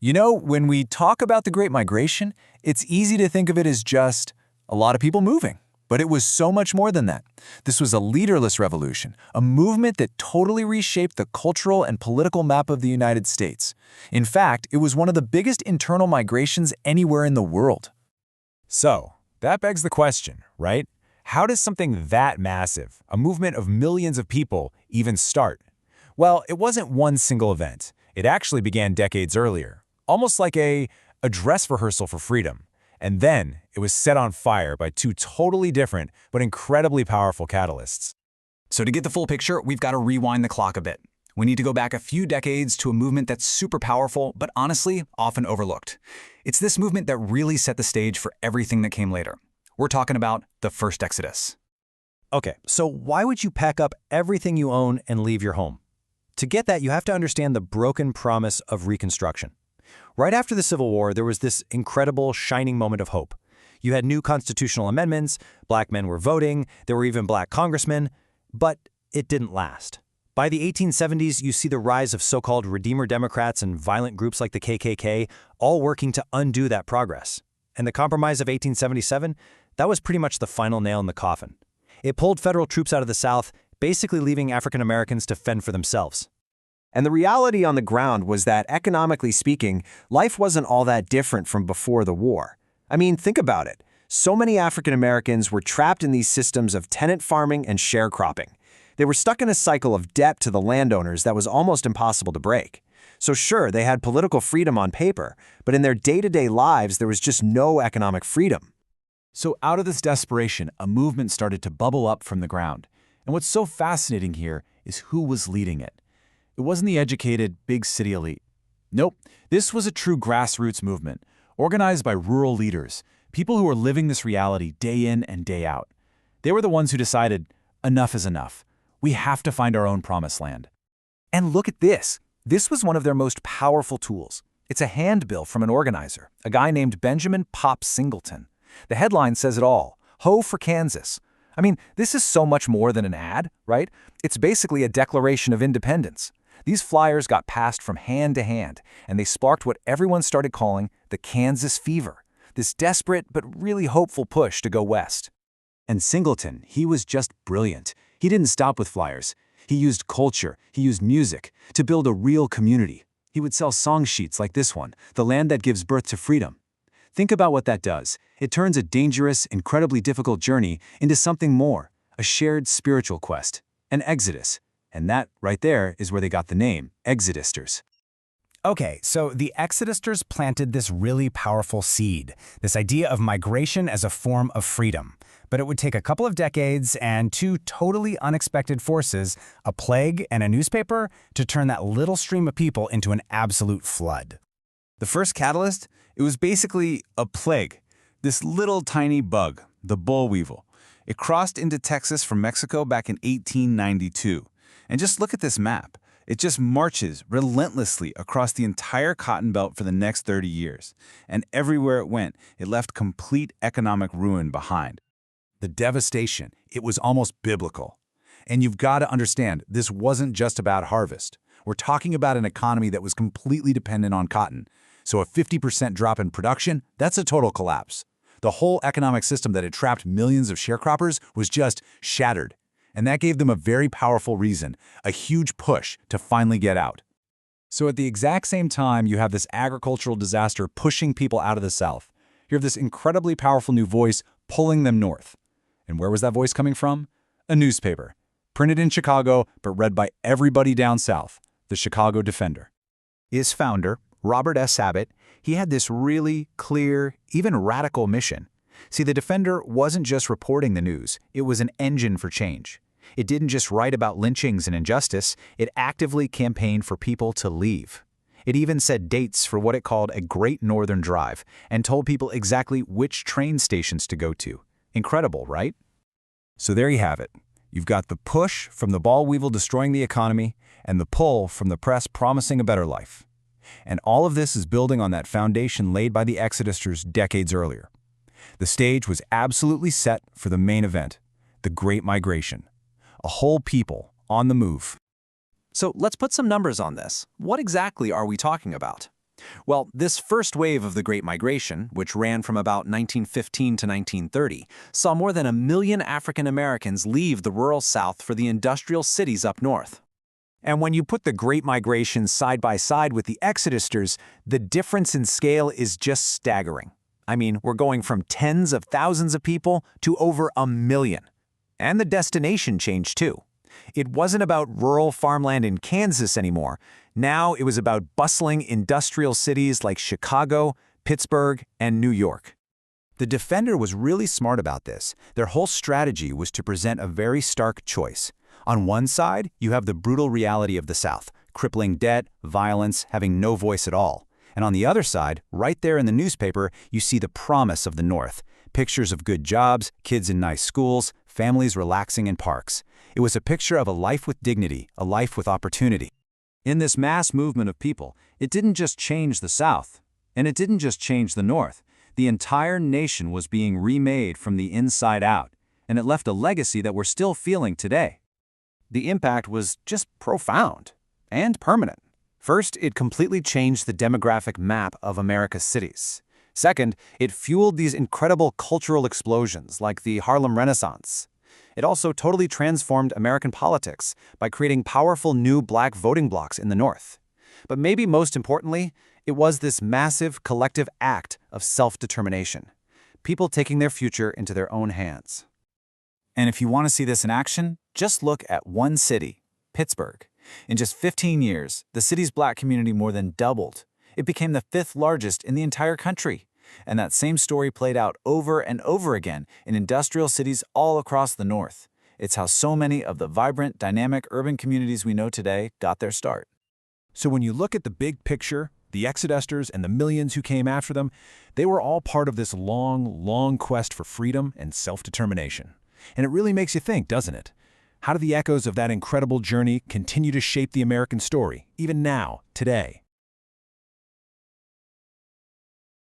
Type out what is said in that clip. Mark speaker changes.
Speaker 1: When we talk about the Great Migration, it's easy to think of it as just a lot of people moving. But it was so much more than that. This was a leaderless revolution, a movement that totally reshaped the cultural and political map of the United States. In fact, it was one of the biggest internal migrations anywhere in the world.
Speaker 2: So, that begs the question, right? How does something that massive, a movement of millions of people, even start? Well, it wasn't one single event. It actually began decades earlier, almost like a dress rehearsal for freedom. And then it was set on fire by two totally different but incredibly powerful catalysts.
Speaker 3: So to get the full picture, we've got to rewind the clock a bit. We need to go back a few decades to a movement that's super powerful, but honestly, often overlooked. It's this movement that really set the stage for everything that came later. We're talking about the first Exodus.
Speaker 4: Okay, so why would you pack up everything you own and leave your home? To get that, you have to understand the broken promise of Reconstruction. Right after the Civil War, there was this incredible, shining moment of hope. You had new constitutional amendments, black men were voting, there were even black congressmen, but it didn't last. By the 1870s, you see the rise of so-called Redeemer Democrats and violent groups like the KKK, all working to undo that progress. And the Compromise of 1877, that was pretty much the final nail in the coffin. It pulled federal troops out of the South, basically leaving African Americans to fend for themselves.
Speaker 5: And the reality on the ground was that, economically speaking, life wasn't all that different from before the war. I mean, think about it. So many African Americans were trapped in these systems of tenant farming and sharecropping. They were stuck in a cycle of debt to the landowners that was almost impossible to break. So sure, they had political freedom on paper, but in their day-to-day lives, there was just no economic freedom.
Speaker 1: So out of this desperation, a movement started to bubble up from the ground. And what's so fascinating here is who was leading it. It wasn't the educated, big city elite. Nope, this was a true grassroots movement, organized by rural leaders, people who were living this reality day in and day out. They were the ones who decided, enough is enough. We have to find our own promised land.
Speaker 6: And look at this. This was one of their most powerful tools. It's a handbill from an organizer, a guy named Benjamin Pop Singleton. The headline says it all, Ho for Kansas. I mean, this is so much more than an ad, right? It's basically a declaration of independence. These flyers got passed from hand to hand, and they sparked what everyone started calling the Kansas fever, this desperate but really hopeful push to go west.
Speaker 1: And Singleton, he was just brilliant. He didn't stop with flyers. He used culture, he used music, to build a real community. He would sell song sheets like this one, The Land That Gives Birth to Freedom. Think about what that does. It turns a dangerous, incredibly difficult journey into something more, a shared spiritual quest, an exodus. And that, right there, is where they got the name, Exodusters.
Speaker 2: Okay, so the Exodusters planted this really powerful seed, this idea of migration as a form of freedom. But it would take a couple of decades and two totally unexpected forces, a plague and a newspaper, to turn that little stream of people into an absolute flood.
Speaker 1: The first catalyst, it was basically a plague. This little tiny bug, the boll weevil. It crossed into Texas from Mexico back in 1892. And just look at this map. It just marches relentlessly across the entire cotton belt for the next 30 years. And everywhere it went, it left complete economic ruin behind. The devastation, it was almost biblical. And you've got to understand, this wasn't just about harvest. We're talking about an economy that was completely dependent on cotton. So a 50% drop in production, that's a total collapse. The whole economic system that had trapped millions of sharecroppers was just shattered. And that gave them a very powerful reason, a huge push to finally get out. So at the exact same time, you have this agricultural disaster pushing people out of the South. You have this incredibly powerful new voice pulling them north. And where was that voice coming from? A newspaper, printed in Chicago, but read by everybody down south, the Chicago Defender.
Speaker 6: Its founder, Robert S. Abbott, he had this really clear, even radical mission. See, the Defender wasn't just reporting the news, it was an engine for change. It didn't just write about lynchings and injustice, it actively campaigned for people to leave. It even set dates for what it called a Great Northern Drive and told people exactly which train stations to go to. Incredible, right?
Speaker 1: So there you have it. You've got the push from the boll weevil destroying the economy and the pull from the press promising a better life. And all of this is building on that foundation laid by the Exodusters decades earlier. The stage was absolutely set for the main event, the Great Migration. A whole people on the move.
Speaker 4: So let's put some numbers on this. What exactly are we talking about?
Speaker 3: Well, this first wave of the Great Migration, which ran from about 1915 to 1930, saw more than 1 million African Americans leave the rural South for the industrial cities up north.
Speaker 2: And when you put the Great Migration side by side with the Exodusters, the difference in scale is just staggering. I mean, we're going from tens of thousands of people to over 1 million. And the destination changed too. It wasn't about rural farmland in Kansas anymore. Now it was about bustling industrial cities like Chicago, Pittsburgh, and New York. The Defender was really smart about this. Their whole strategy was to present a very stark choice. On one side, you have the brutal reality of the South, crippling debt, violence, having no voice at all. And on the other side, right there in the newspaper, you see the promise of the North. Pictures of good jobs, kids in nice schools, families relaxing in parks. It was a picture of a life with dignity, a life with opportunity.
Speaker 1: In this mass movement of people, it didn't just change the South, and it didn't just change the North. The entire nation was being remade from the inside out, and it left a legacy that we're still feeling today. The impact was just profound and permanent.
Speaker 5: First, it completely changed the demographic map of America's cities. Second, it fueled these incredible cultural explosions like the Harlem Renaissance. It also totally transformed American politics by creating powerful new black voting blocs in the North. But maybe most importantly, it was this massive collective act of self-determination, people taking their future into their own hands.
Speaker 3: And if you want to see this in action, just look at one city, Pittsburgh. In just 15 years, the city's black community more than doubled. It became the 5th largest in the entire country. And that same story played out over and over again in industrial cities all across the North. It's how so many of the vibrant, dynamic urban communities we know today got their start.
Speaker 2: So when you look at the big picture, the Exodusters and the millions who came after them, they were all part of this long, long quest for freedom and self-determination. And it really makes you think, doesn't it? How do the echoes of that incredible journey continue to shape the American story, even now, today?